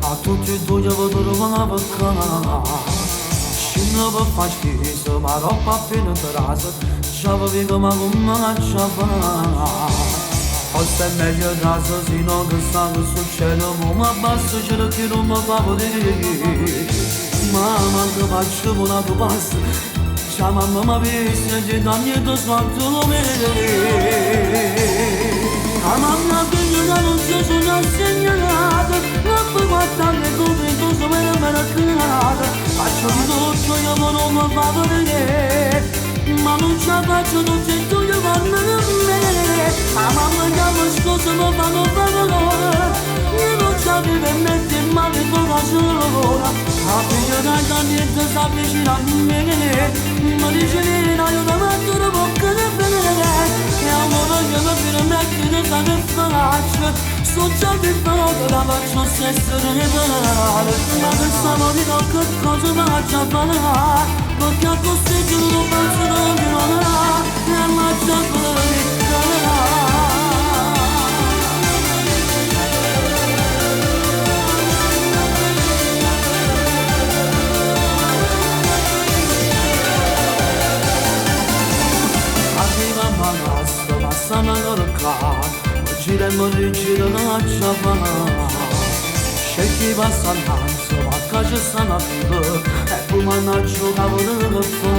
a tutti e due vă dormava și nu vă faci pisă, mă rog papină tărasă și vă vigă mă gumă ceava. Forse è meglio da sino che stanno succedendo ma basta c'è che non mi fa vedere mamma che faccio una tua pasta c'ha mamma mi visse e da niente sfatto lo vede a mamma che io non ci sono assegnato non puoi guardare come tu sei vera creata faccio di tutto io ma non mi fa vedere ma non ce la faccio non c'è tu io vanno a me a mamma chiamo scusa ma fanno valore io non ci avevo e metti male con la sola a figlia da niente sta vicino a me ma dice vieni io davanti una bocca di bene e amore io mi viene a mettere da che faccio sto già che farò la faccio stesso rivelare ma pensavo di no che cosa faccio a fare perché a così che non penso non mi roderà e a mangiare quello che calerà arriva a Manastro, passano loro qua gira e gira non c'è c'è chi passa all'anzo ma che ci stanno a vivo e poi mannaggia cavolo che fa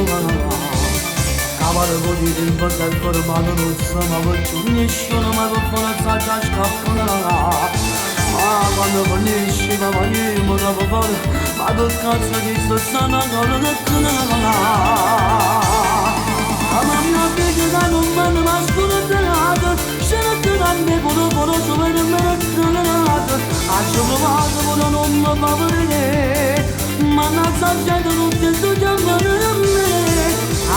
cavolo con i tempo che è formato non so ma poi nessuno ma per forza già scappa ma quando finisci ma venimo dopo fare ma che cazzo di sto stanno ancora che canala a mamma figlia da non vanno ma scuola ce ne tante polo so per me canala a ci ho provato ma non mi fa vedere ma non sa gente non ti sto chiamando a me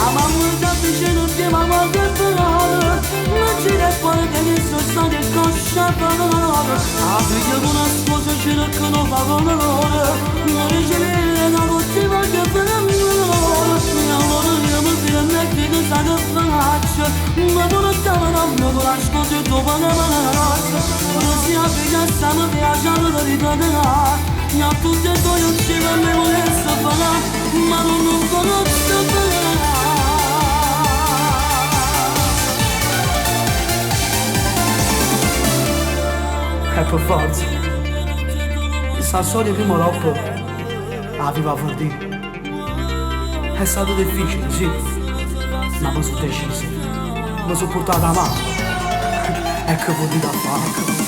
a mamma già vicino che mamma che parole non ci ne puoi che mi sono stati coscia parole a figlia con una sposa ce ne che non fa valore non ricevere una volta che per me e allora io mi permetto che sa che faccio ma non stavo andando con la scusa dopo una manaccia non si figlia stiamo viaggiando da ritornare e a tutti e due io ci per me volesse parlare ma non conosco parlare per forza questa storia prima o dopo la viva fuori di è stato difficile sì ma mi sono deciso mi sono portato a mano e che vuol dire a fare